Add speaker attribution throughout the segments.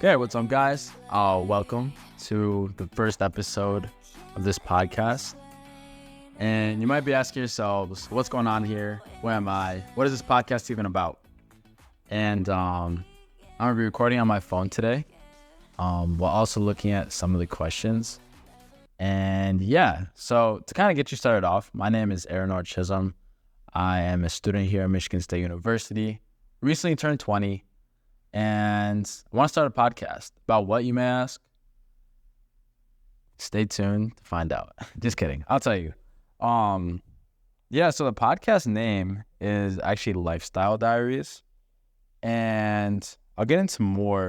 Speaker 1: Okay, what's up, guys? Welcome to the first episode of this podcast. And you might be asking yourselves, what's going on here? Where am I? What is this podcast even about? And I'm going to be recording on my phone today, while also looking at some of the questions. And yeah, so to kind of get you started off, my name is Aronor Chisholm. I am a student here at Michigan State University, recently turned 20. And I want to start a podcast. About what, you may ask? Stay tuned to find out. Just kidding. I'll tell you. So the podcast name is actually Lifestyle Diaries. And I'll get into it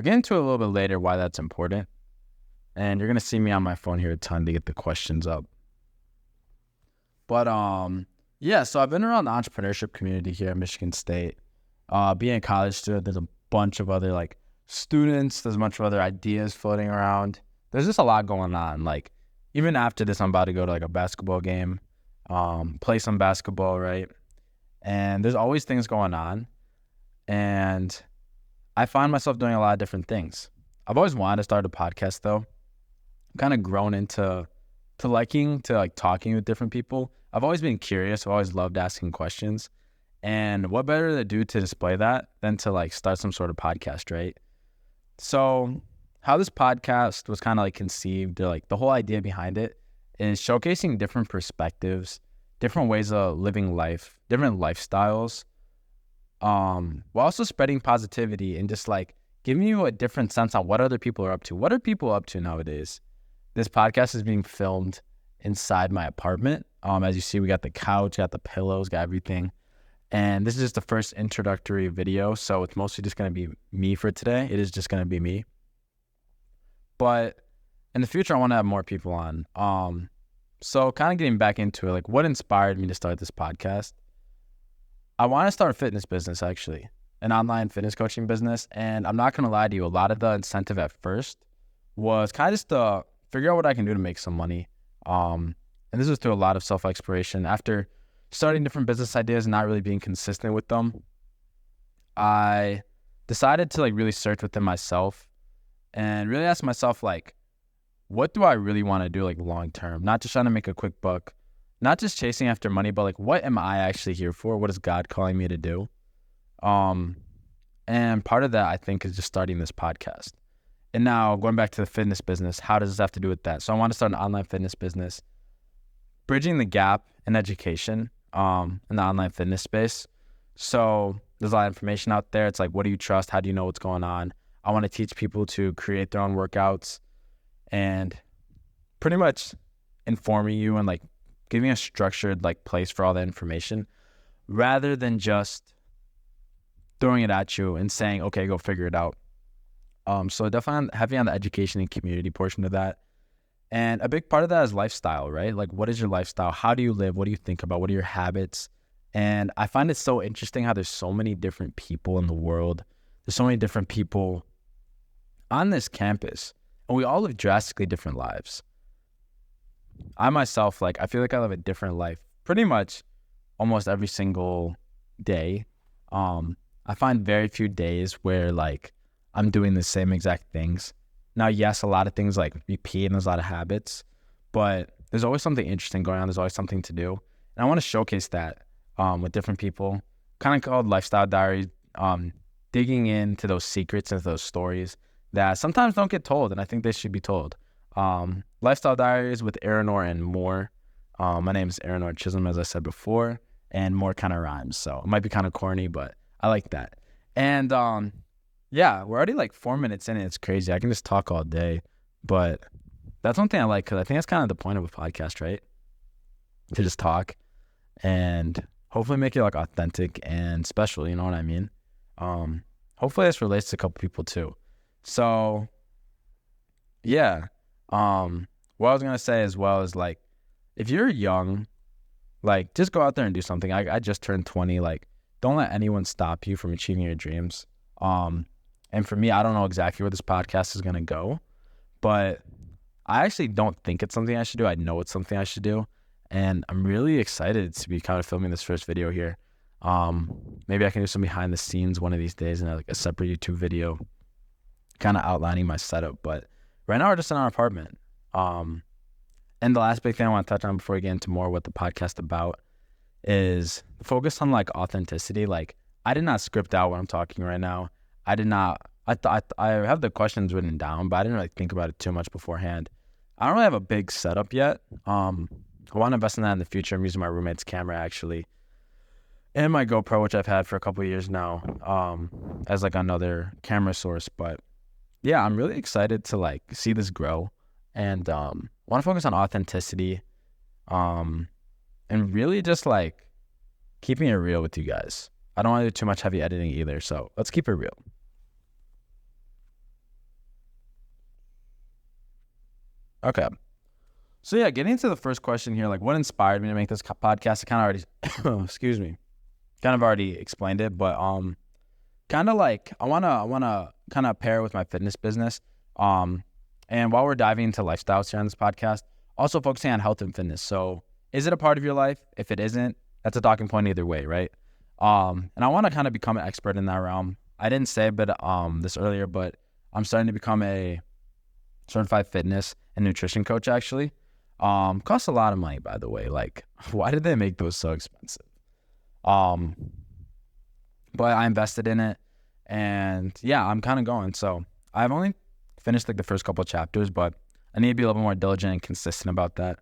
Speaker 1: a little bit later why that's important. And you're going to see me on my phone here a ton to get the questions up. But so I've been around the entrepreneurship community here at Michigan State. Being a college student, there's a bunch of other students. There's a bunch of other ideas floating around. There's just a lot going on. Even after this, I'm about to go to a basketball game, play some basketball, right? And there's always things going on. And I find myself doing a lot of different things. I've always wanted to start a podcast, though. I'm kind of grown into liking to talking with different people. I've always been curious. I've always loved asking questions. And what better to do to display that than to start some sort of podcast, right? So how this podcast was kind of conceived, or the whole idea behind it, is showcasing different perspectives, different ways of living life, different lifestyles, while also spreading positivity and just giving you a different sense on what other people are up to. What are people up to nowadays? This podcast is being filmed inside my apartment. As you see, we got the couch, got the pillows, got everything. And this is just the first introductory video, so it's mostly just going to be me for today. It is just going to be me. But in the future, I want to have more people on. So kind of getting back into it, what inspired me to start this podcast? I want to start a fitness business, actually, an online fitness coaching business. And I'm not going to lie to you, a lot of the incentive at first was kind of just to figure out what I can do to make some money. And this was through a lot of self-exploration. After starting different business ideas and not really being consistent with them, I decided to really search within myself and really ask myself, what do I really want to do long term? Not just trying to make a quick buck, not just chasing after money, but what am I actually here for? What is God calling me to do? And part of that, I think, is just starting this podcast. And now going back to the fitness business, how does this have to do with that? So I want to start an online fitness business, bridging the gap in education in the online fitness space. So there's a lot of information out there. It's what do you trust? How do you know what's going on? I want to teach people to create their own workouts and pretty much informing you and giving a structured place for all that information rather than just throwing it at you and saying, okay, go figure it out. So definitely heavy on the education and community portion of that. And a big part of that is lifestyle, right? What is your lifestyle? How do you live? What do you think about? What are your habits? And I find it so interesting how there's so many different people in the world. There's so many different people on this campus, and we all live drastically different lives. I myself, I feel like I live a different life pretty much almost every single day. I find very few days where I'm doing the same exact things. Now, yes, a lot of things repeat and there's a lot of habits, but there's always something interesting going on. There's always something to do. And I want to showcase that with different people, kind of called Lifestyle Diaries, digging into those secrets and those stories that sometimes don't get told, and I think they should be told. Lifestyle Diaries with Aronor and more. My name is Aronor Chisholm, as I said before, and more kind of rhymes. So it might be kind of corny, but I like that. And yeah, we're already 4 minutes in and it's crazy. I can just talk all day, but that's one thing I like because I think that's kind of the point of a podcast, right? To just talk and hopefully make it authentic and special, you know what I mean? Hopefully this relates to a couple people too. So yeah, what I was going to say as well is if you're young, just go out there and do something. I just turned 20, don't let anyone stop you from achieving your dreams. And for me, I don't know exactly where this podcast is going to go, but I actually don't think it's something I should do. I know it's something I should do. And I'm really excited to be kind of filming this first video here. Maybe I can do some behind the scenes one of these days and like a separate YouTube video kind of outlining my setup. But right now we're just in our apartment. And the last big thing I want to touch on before we get into more what the podcast about is focus on like authenticity. Like I did not script out what I'm talking right now. I did not. I have the questions written down, but I didn't really think about it too much beforehand. I don't really have a big setup yet. I want to invest in that in the future. I'm using my roommate's camera actually, and my GoPro, which I've had for a couple of years now, as like another camera source. But yeah, I'm really excited to like see this grow, and want to focus on authenticity, and really just like keeping it real with you guys. I don't want to do too much heavy editing either, so let's keep it real. Okay. So yeah, getting into the first question here, like what inspired me to make this podcast? I kind of already, excuse me, kind of already explained it, but kind of like I wanna kind of pair with my fitness business. And while we're diving into lifestyles here on this podcast, also focusing on health and fitness. So is it a part of your life? If it isn't, that's a talking point either way, right? And I want to kind of become an expert in that realm. I didn't say this earlier, but I'm starting to become a certified fitness and nutrition coach actually. Costs a lot of money, by the way. Like, why did they make those so expensive? But I invested in it, and yeah, I'm kind of going. So I've only finished like the first couple of chapters, but I need to be a little more diligent and consistent about that.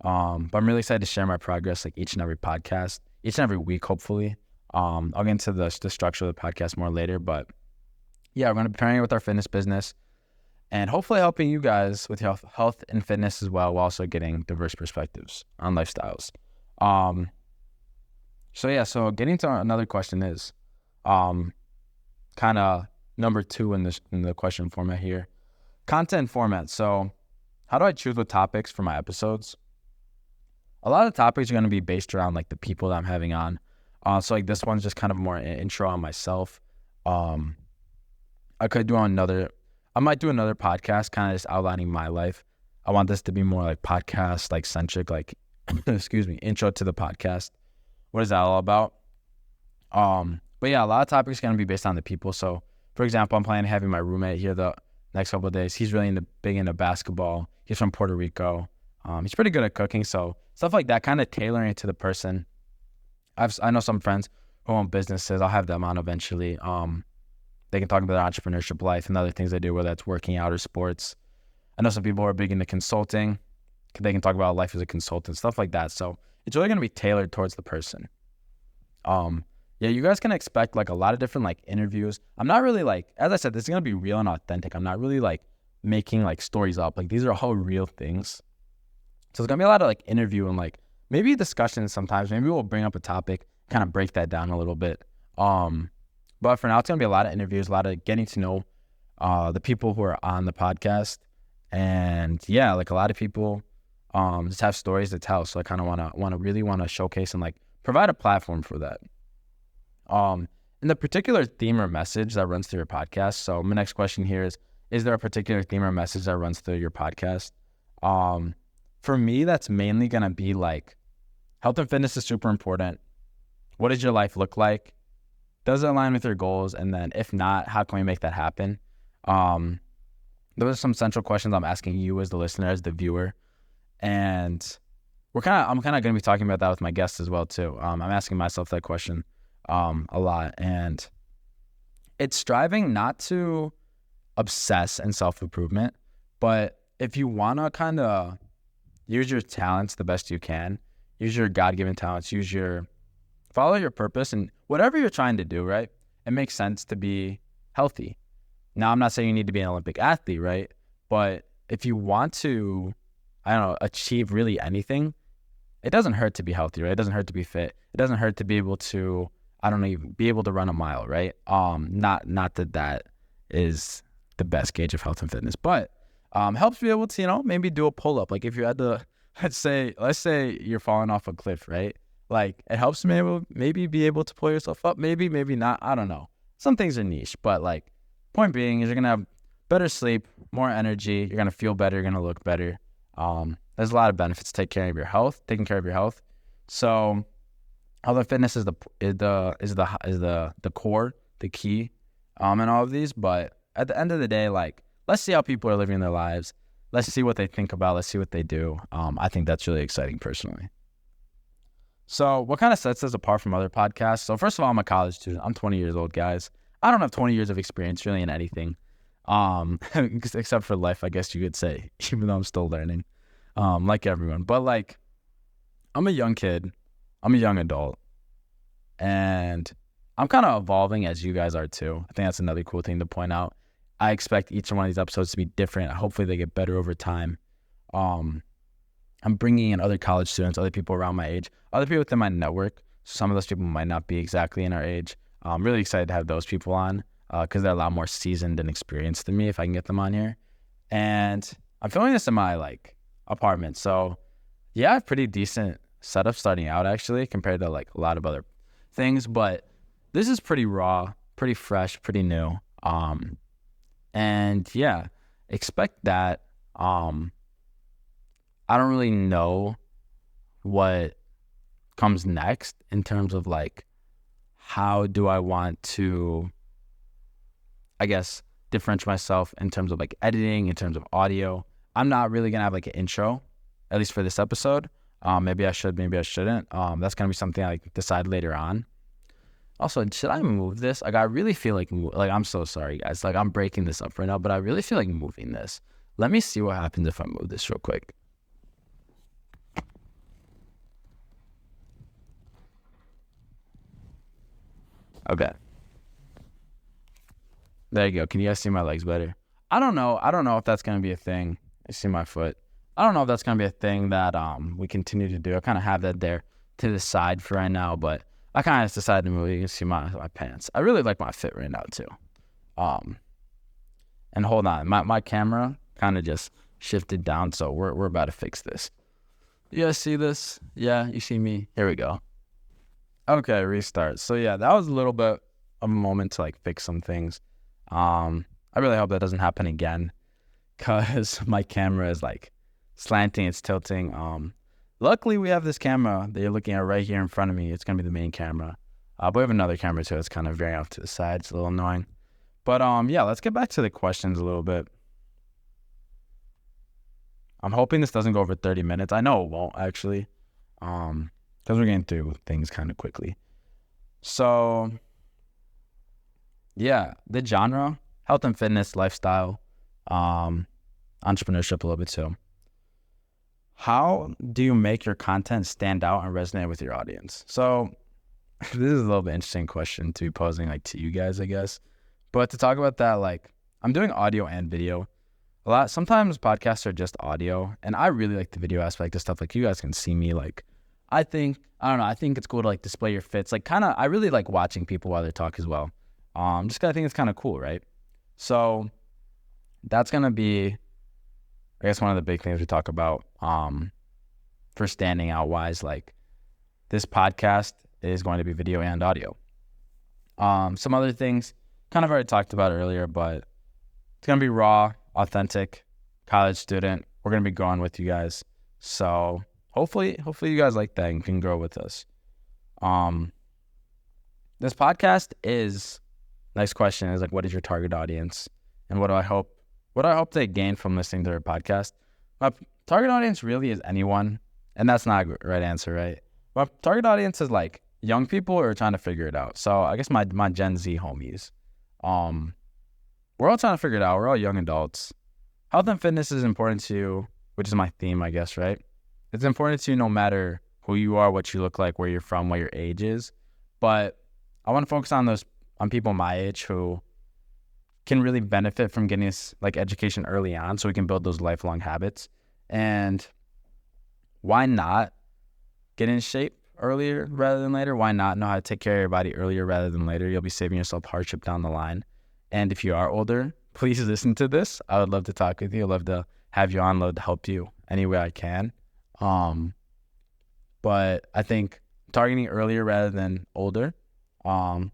Speaker 1: But I'm really excited to share my progress like each and every podcast, each and every week, hopefully. I'll get into the structure of the podcast more later, but yeah, we're going to be pairing it with our fitness business and hopefully helping you guys with your health and fitness as well, while also getting diverse perspectives on lifestyles. So getting to another question is kind of number 2 in the question format here. Content format. So how do I choose what topics for my episodes? A lot of the topics are going to be based around like the people that I'm having on. So like this one's just kind of more an intro on myself. I might do another podcast kind of just outlining my life. I want this to be more like podcast like centric, like excuse me, intro to the podcast. What is that all about? But yeah, a lot of topics are going to be based on the people. So for example, I'm planning on having my roommate here the next couple of days. He's really big into basketball. He's from Puerto Rico. He's pretty good at cooking. So stuff like that, kind of tailoring it to the person. I know some friends who own businesses. I'll have them on eventually. They can talk about their entrepreneurship life and other things they do, whether that's working out or sports. I know some people who are big into consulting. They can talk about life as a consultant, stuff like that. So it's really going to be tailored towards the person. Yeah, you guys can expect like a lot of different like interviews. I'm not really like, as I said, this is going to be real and authentic. I'm not really like making like stories up. Like these are all real things. So there's going to be a lot of like interview and like maybe discussions sometimes. Maybe we'll bring up a topic, kind of break that down a little bit. But for now, it's going to be a lot of interviews, a lot of getting to know the people who are on the podcast. And yeah, like a lot of people just have stories to tell. So I kind of want to showcase and like provide a platform for that. And the particular theme or message that runs through your podcast. So my next question here is there a particular theme or message that runs through your podcast? For me, that's mainly going to be like health and fitness is super important. What does your life look like? Does it align with your goals? And then if not, how can we make that happen? Those are some central questions I'm asking you as the listener, as the viewer. And I'm kind of going to be talking about that with my guests as well too. I'm asking myself that question a lot, and it's striving not to obsess and self-improvement, but if you want to kind of use your talents the best you can, use your God-given talents, follow your purpose, and whatever you're trying to do, right? It makes sense to be healthy. Now, I'm not saying you need to be an Olympic athlete, right? But if you want to, achieve really anything, it doesn't hurt to be healthy, right? It doesn't hurt to be fit. It doesn't hurt to be able to, be able to run a mile, right? Not that is the best gauge of health and fitness, but helps be able to, maybe do a pull-up. Like if you had to, let's say you're falling off a cliff, right? Like it helps maybe be able to pull yourself up, maybe not. I don't know. Some things are niche, but like point being is you're going to have better sleep, more energy. You're going to feel better. You're going to look better. There's a lot of benefits to taking care of your health. So health and fitness is the core, the key, in all of these. But at the end of the day, like, let's see how people are living their lives. Let's see what they think about. Let's see what they do. I think that's really exciting personally. So what kind of sets us apart from other podcasts? So first of all, I'm a college student. I'm 20 years old, guys. I don't have 20 years of experience really in anything, except for life, I guess you could say, even though I'm still learning, like everyone. But like, I'm a young kid. I'm a young adult. And I'm kind of evolving as you guys are too. I think that's another cool thing to point out. I expect each one of these episodes to be different. Hopefully they get better over time. I'm bringing in other college students, other people around my age, other people within my network. Some of those people might not be exactly in our age. I'm really excited to have those people on because they're a lot more seasoned and experienced than me if I can get them on here. And I'm filming this in my like apartment. So yeah, I have pretty decent setup starting out actually compared to like a lot of other things. But this is pretty raw, pretty fresh, pretty new. And yeah, expect that. I don't really know what comes next in terms of like, how do I want to, I guess, differentiate myself in terms of like editing, in terms of audio. I'm not really going to have like an intro, at least for this episode. Maybe I should, maybe I shouldn't. That's going to be something I decide later on. Also, should I move this? Like, I really feel like I'm so sorry, guys. Like, I'm breaking this up right now, but I really feel like moving this. Let me see what happens if I move this real quick. Okay. There you go. Can you guys see my legs better? I don't know. I don't know if that's going to be a thing. I see my foot. I don't know if that's going to be a thing that we continue to do. I kind of have that there to the side for right now, but I kind of just decided to move. You can see my pants. I really like my fit right now too. And hold on. My camera kind of just shifted down, so we're about to fix this. You guys see this? Yeah, you see me? Here we go. Okay, restart. So yeah, that was a little bit of a moment to like fix some things. I really hope that doesn't happen again because my camera is like slanting, it's tilting. Luckily we have this camera that you're looking at right here in front of me. It's gonna be the main camera. But we have another camera too. It's kind of veering off to the side. It's a little annoying. But yeah, let's get back to the questions a little bit. I'm hoping this doesn't go over 30 minutes. I know it won't actually. Because we're getting through things kind of quickly. So, yeah, the genre, health and fitness, lifestyle, entrepreneurship a little bit too. How do you make your content stand out and resonate with your audience? So, this is a little bit interesting question to be posing like to you guys, I guess. But to talk about that, like, I'm doing audio and video. Sometimes podcasts are just audio, and I really like the video aspect of stuff. Like, you guys can see me, like, I think it's cool to like display your fits. Like I really like watching people while they talk as well. Just 'cause I think it's kind of cool, right? So that's going to be, I guess, one of the big things we talk about for standing out wise. Like this podcast is going to be video and audio. Some other things kind of already talked about earlier, but it's going to be raw, authentic, college student. We're going to be going with you guys. So Hopefully you guys like that and can grow with us. This podcast is, next question is like, what is your target audience? And what do I hope they gain from listening to our podcast? My target audience really is anyone. And that's not a right answer, right? My target audience is like young people who are trying to figure it out. So I guess my Gen Z homies. We're all trying to figure it out. We're all young adults. Health and fitness is important to you, which is my theme, I guess, right? It's important to you no matter who you are, what you look like, where you're from, what your age is. But I want to focus on people my age who can really benefit from getting this like education early on so we can build those lifelong habits. And why not get in shape earlier rather than later? Why not know how to take care of your body earlier rather than later? You'll be saving yourself hardship down the line. And if you are older, please listen to this. I would love to talk with you. I'd love to have you on, love to help you any way I can. But I think targeting earlier rather than older, because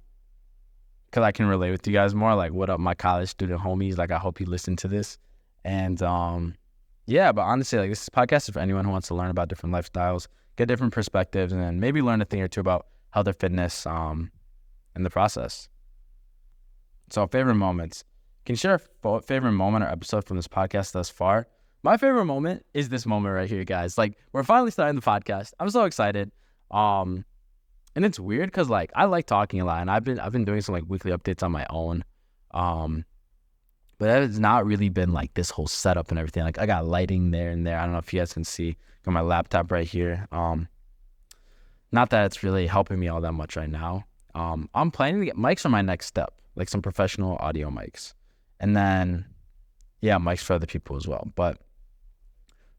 Speaker 1: I can relate with you guys more. Like, what up, my college student homies? Like, I hope you listen to this. And yeah, but honestly, like, this podcast is for anyone who wants to learn about different lifestyles, get different perspectives, and then maybe learn a thing or two about health or fitness in the process. So favorite moments. Can you share a favorite moment or episode from this podcast thus far? My favorite moment is this moment right here, guys. Like, we're finally starting the podcast. I'm so excited. And it's weird because like I like talking a lot, and I've been doing some like weekly updates on my own. But that has not really been like this whole setup and everything. Like I got lighting there and there. I don't know if you guys can see. Got my laptop right here. Not that it's really helping me all that much right now. I'm planning to get mics for my next step, like some professional audio mics. And then, yeah, mics for other people as well. But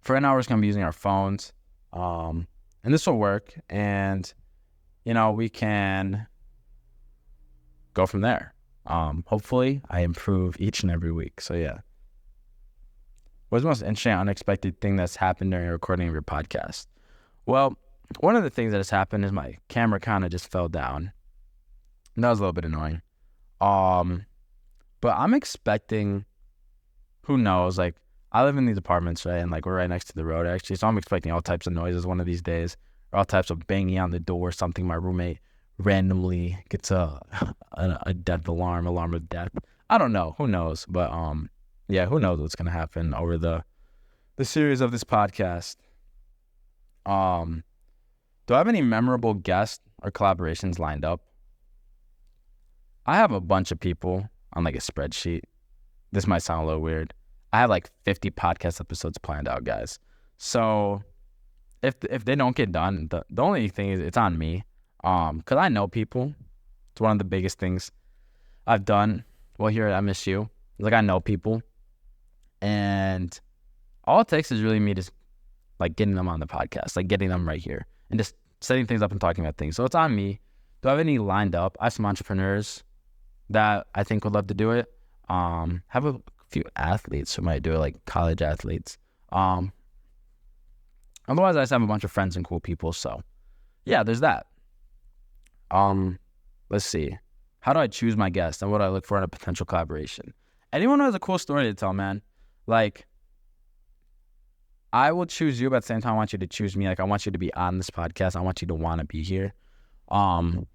Speaker 1: for right now, we're just going to be using our phones. And this will work. And, you know, we can go from there. Hopefully, I improve each and every week. So, yeah. What's the most interesting, unexpected thing that's happened during the recording of your podcast? Well, one of the things that has happened is my camera kind of just fell down. And that was a little bit annoying. But I'm expecting, who knows, like, I live in these apartments, right? And, like, we're right next to the road, actually. So I'm expecting all types of noises one of these days. Or all types of banging on the door, something my roommate randomly gets a death alarm of death. I don't know. Who knows? But, yeah, who knows what's going to happen over the series of this podcast. Do I have any memorable guests or collaborations lined up? I have a bunch of people on like a spreadsheet. This might sound a little weird. I have like 50 podcast episodes planned out, guys. So if they don't get done, the only thing is it's on me. Because I know people. It's one of the biggest things I've done here at MSU. Like I know people. And all it takes is really me just like getting them on the podcast, like getting them right here and just setting things up and talking about things. So it's on me. Do I have any lined up? I have some entrepreneurs that I think would love to do it. Have a few athletes who might do it, like college athletes. Otherwise, I just have a bunch of friends and cool people. So yeah, there's that. Let's see. How do I choose my guests and what do I look for in a potential collaboration? Anyone who has a cool story to tell, man. Like, I will choose you, but at the same time, I want you to choose me. Like, I want you to be on this podcast. I want you to want to be here. But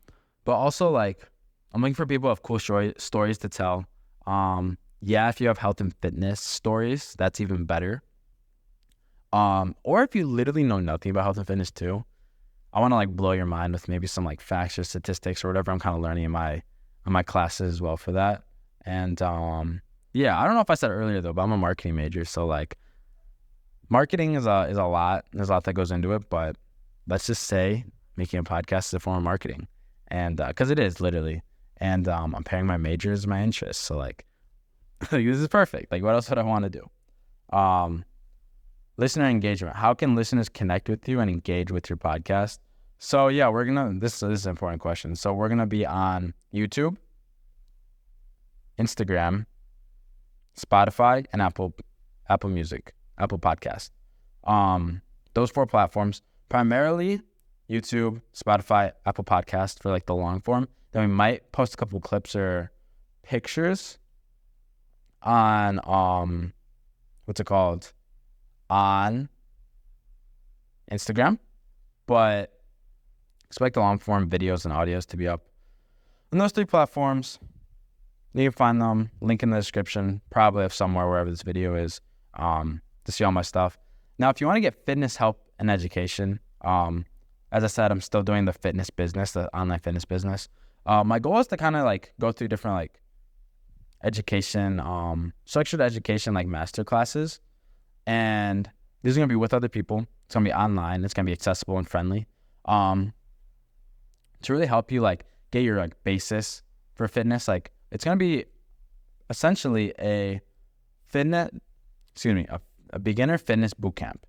Speaker 1: also, like, I'm looking for people who have cool stories to tell. Yeah, if you have health and fitness stories, that's even better. Or if you literally know nothing about health and fitness too, I want to like blow your mind with maybe some like facts or statistics or whatever I'm kind of learning in my classes as well for that. And yeah, I don't know if I said earlier though, but I'm a marketing major, so like marketing is a lot. There's a lot that goes into it, but let's just say making a podcast is a form of marketing, and because it is literally. And I'm pairing my majors and my interests, so like this is perfect. Like, what else would I want to do? Listener engagement. How can listeners connect with you and engage with your podcast? So yeah, this is an important question. So we're gonna be on YouTube, Instagram, Spotify, and Apple Music, Apple Podcast. Those 4 platforms, primarily YouTube, Spotify, Apple Podcast for like the long form. Then we might post a couple clips or pictures on on Instagram, but expect the long form videos and audios to be up on those 3 platforms. You can find them, link in the description, probably have somewhere wherever this video is, to see all my stuff. Now, if you want to get fitness help and education, as I said, I'm still doing the fitness business, the online fitness business. My goal is to kind of like go through different like education, structured education, like master classes. And this is going to be with other people. It's going to be online. It's going to be accessible and friendly. To really help you like get your like basis for fitness. Like it's going to be essentially a beginner fitness boot camp.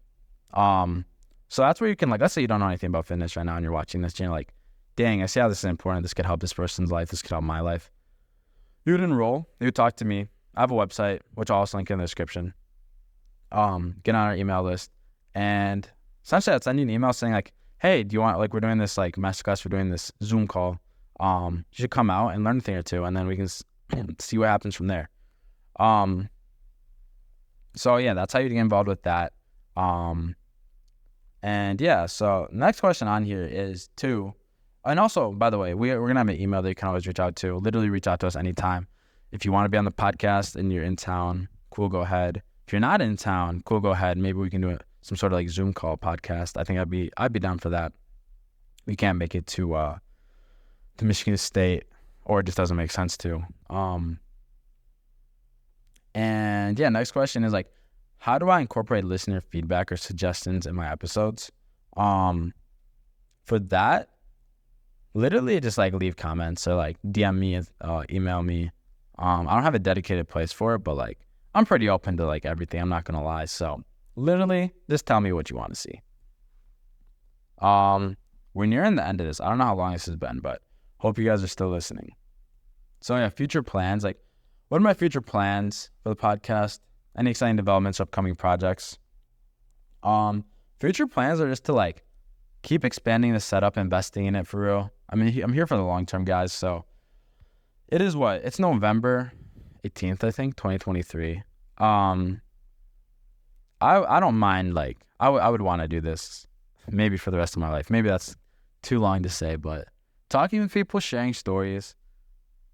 Speaker 1: So that's where you can like, let's say you don't know anything about fitness right now and you're watching this and you're like, dang, I see how this is important. This could help this person's life. This could help my life. You would enroll. You would talk to me. I have a website, which I'll also link in the description. Get on our email list. And essentially I'd send you an email saying like, hey, do you want, like, we're doing this like masterclass, we're doing this Zoom call. You should come out and learn a thing or two, and then we can see what happens from there. So yeah, that's how you get involved with that. And yeah, so next question on here is and also, by the way, we're going to have an email that you can always reach out to. Literally reach out to us anytime. If you want to be on the podcast and you're in town, cool, go ahead. If you're not in town, cool, go ahead. Maybe we can do some sort of like Zoom call podcast. I think I'd be down for that. We can't make it to Michigan State, or it just doesn't make sense to. And yeah, next question is like, how do I incorporate listener feedback or suggestions in my episodes? For that, literally just like leave comments or like DM me, email me. I don't have a dedicated place for it, but like I'm pretty open to like everything. I'm not gonna lie. So literally just tell me what you want to see. We're nearing the end of this. I don't know how long this has been, but hope you guys are still listening. So yeah, future plans. Like, what are my future plans for the podcast? Any exciting developments, upcoming projects? Future plans are just to like keep expanding the setup, investing in it for real. I mean, I'm here for the long term, guys. So it is what? It's November 18th, I think, 2023. I don't mind, like, I would want to do this maybe for the rest of my life. Maybe that's too long to say, but talking with people, sharing stories,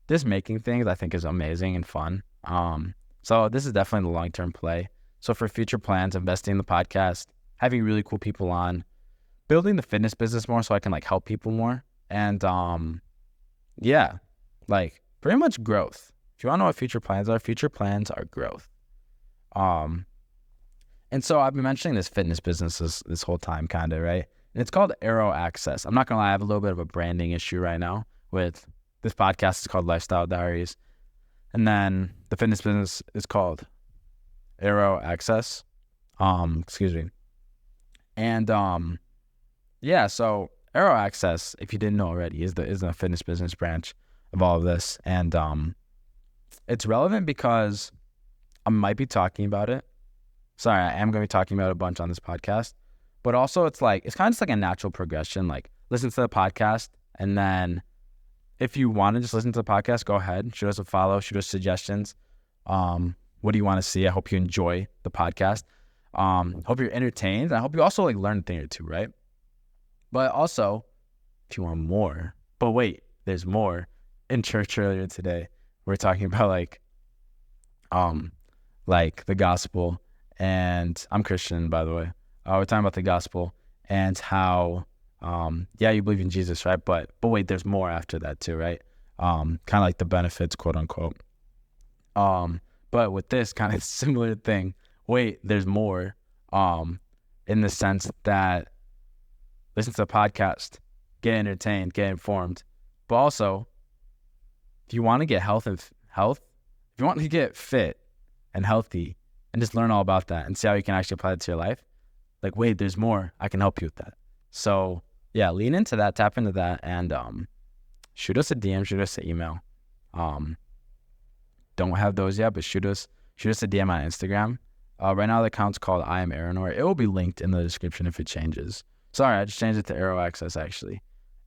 Speaker 1: just making things, I think is amazing and fun. So this is definitely the long-term play. So for future plans, investing in the podcast, having really cool people on, building the fitness business more so I can like help people more. And yeah, like pretty much growth. If you want to know what future plans are growth. And so I've been mentioning this fitness business this whole time, kind of, right? And it's called Aero Access. I'm not going to lie, I have a little bit of a branding issue right now with this podcast. Is called Lifestyle Diaries. And then the fitness business is called Aero Access. Excuse me. And yeah, so Aero Access, if you didn't know already, is the fitness business branch of all of this. And it's relevant because I might be talking about it. Sorry, I am going to be talking about it a bunch on this podcast. But also it's kind of just like a natural progression. Like, listen to the podcast, and then if you want to just listen to the podcast, go ahead. Shoot us a follow. Shoot us suggestions. What do you want to see? I hope you enjoy the podcast. Hope you're entertained. I hope you also like learn a thing or two, right? But also, if you want more, but wait, there's more. In church earlier today, we're talking about like the gospel, and I'm Christian, by the way. We're talking about the gospel and how, yeah, you believe in Jesus, right? But wait, there's more after that too, right? Kind of like the benefits, quote unquote. But with this kind of similar thing, wait, there's more, in the sense that listen to the podcast, get entertained, get informed, but also if you want to get if you want to get fit and healthy and just learn all about that and see how you can actually apply it to your life, like, wait, there's more. I can help you with that. So yeah, lean into that, tap into that, and shoot us a DM, shoot us an email. Don't have those yet, but shoot us a DM on Instagram. Right now the account's called I am Aronor. It will be linked in the description if it changes. Sorry, I just changed it to Aero Access actually.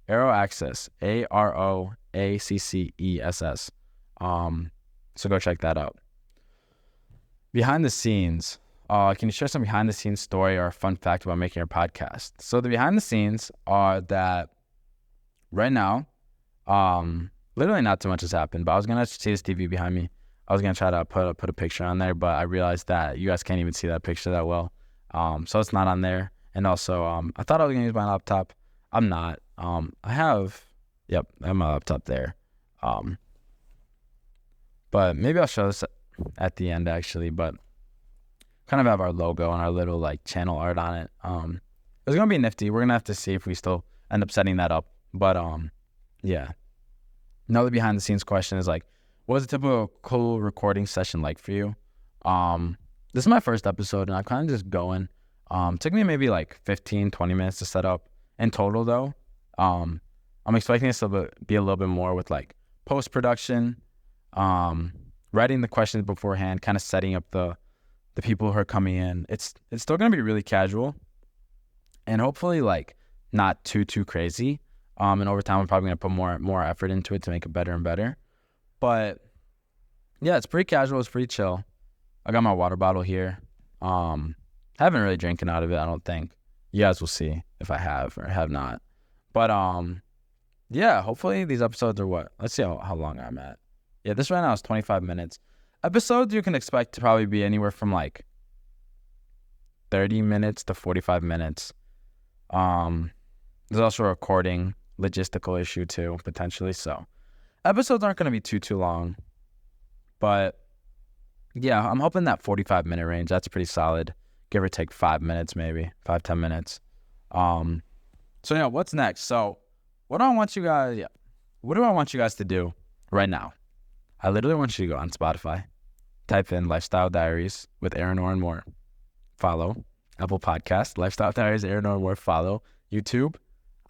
Speaker 1: Aero Access, AROACCESS. So go check that out. Behind the scenes. Can you share some behind the scenes story or a fun fact about making your podcast? So the behind the scenes are that right now, literally not too much has happened, but I was going to see this TV behind me. I was going to try to put a picture on there, but I realized that you guys can't even see that picture that well. So it's not on there. And also, I thought I was going to use my laptop. I'm not. I have my laptop there. But maybe I'll show this at the end actually, but kind of have our logo and our little like channel art on it. It's going to be nifty. We're going to have to see if we still end up setting that up. But yeah. Another behind the scenes question is like, what was a typical recording session like for you? This is my first episode and I'm kind of just going. Took me maybe like 15, 20 minutes to set up. In total though, I'm expecting this to be a little bit more with like post-production, writing the questions beforehand, kind of setting up the people who are coming in. It's still going to be really casual and hopefully like not too crazy. And over time, I'm probably going to put more effort into it to make it better and better. But yeah, it's pretty casual. It's pretty chill. I got my water bottle here. Haven't really drinking out of it, I don't think. You guys will see if I have or have not. But yeah, hopefully these episodes are what? Let's see how long I'm at. Yeah, this right now is 25 minutes. Episodes you can expect to probably be anywhere from like 30 minutes to 45 minutes. There's also a recording logistical issue too, potentially. So episodes aren't going to be too long. But yeah, I'm hoping that 45-minute range, that's pretty solid. Give or take 5 minutes, maybe 5-10 minutes. So yeah, what's next? So what do I want you guys to do right now? I literally want you to go on Spotify, type in Lifestyle Diaries with Aronor and more. Follow. Apple Podcast, Lifestyle Diaries, Aronor and more. Follow. YouTube,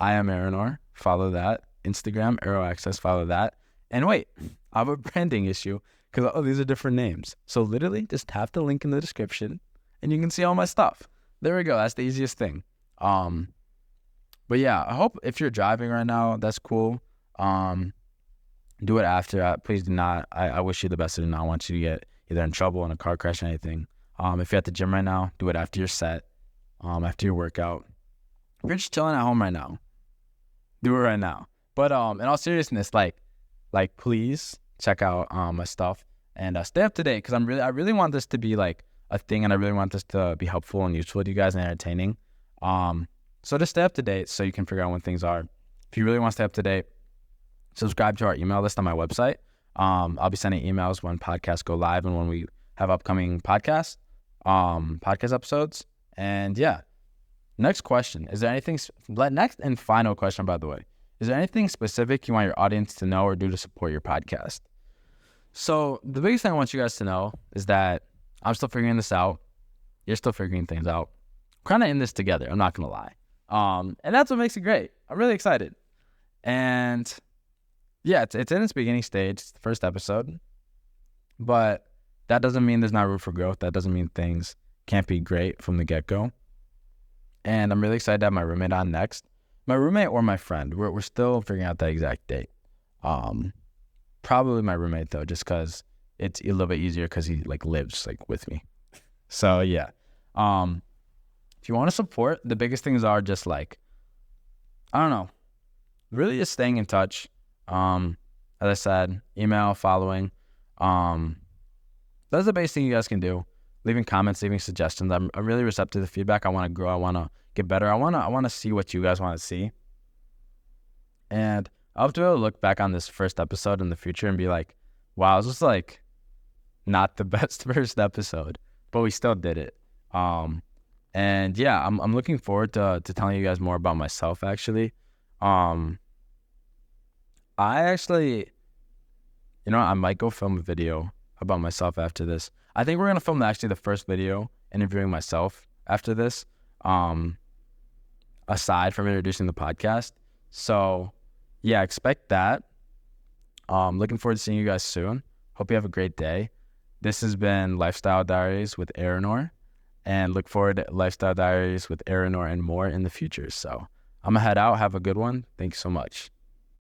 Speaker 1: I am Aronor. Follow that. Instagram, Aero Access. Follow that. And wait, I have a branding issue because these are different names. So literally just tap the link in the description and you can see all my stuff. There we go. That's the easiest thing. But yeah, I hope if you're driving right now, that's cool. Do it after. Please do not. I wish you the best. I do not want you to get either in trouble in a car crash or anything. If you're at the gym right now, do it after your set, after your workout. If you're just chilling at home right now, do it right now. But in all seriousness, like please check out my stuff and stay up to date because I really want this to be like a thing, and I really want this to be helpful and useful to you guys and entertaining. So just stay up to date so you can figure out when things are. If you really want to stay up to date, subscribe to our email list on my website. I'll be sending emails when podcasts go live and when we have upcoming podcast episodes. And yeah, next question. Is there anything, next and final question, by the way, is there anything specific you want your audience to know or do to support your podcast? So the biggest thing I want you guys to know is that I'm still figuring this out. You're still figuring things out. We're kind of in this together. I'm not going to lie. And that's what makes it great. I'm really excited. And yeah, it's in its beginning stage. It's the first episode. But that doesn't mean there's not room for growth. That doesn't mean things can't be great from the get-go. And I'm really excited to have my roommate on next. My roommate or my friend. We're still figuring out that exact date. Probably my roommate, though, just because it's a little bit easier because he lives with me. So yeah. If you want to support, the biggest things are just I don't know, really just staying in touch. As I said, email, following. That's the basic thing you guys can do. Leaving comments, leaving suggestions. I'm really receptive to feedback. I want to grow. I want to get better. I want to see what you guys want to see. And I'll have to be able to look back on this first episode in the future and be like, wow, this was not the best first episode, but we still did it. And yeah, I'm looking forward to telling you guys more about myself, actually. I actually, I might go film a video about myself after this. I think we're going to film actually the first video interviewing myself after this, aside from introducing the podcast. So yeah, expect that. Looking forward to seeing you guys soon. Hope you have a great day. This has been Lifestyle Diaries with Aronor, and look forward to Lifestyle Diaries with Aronor and more in the future. So I'm going to head out. Have a good one. Thank you so much.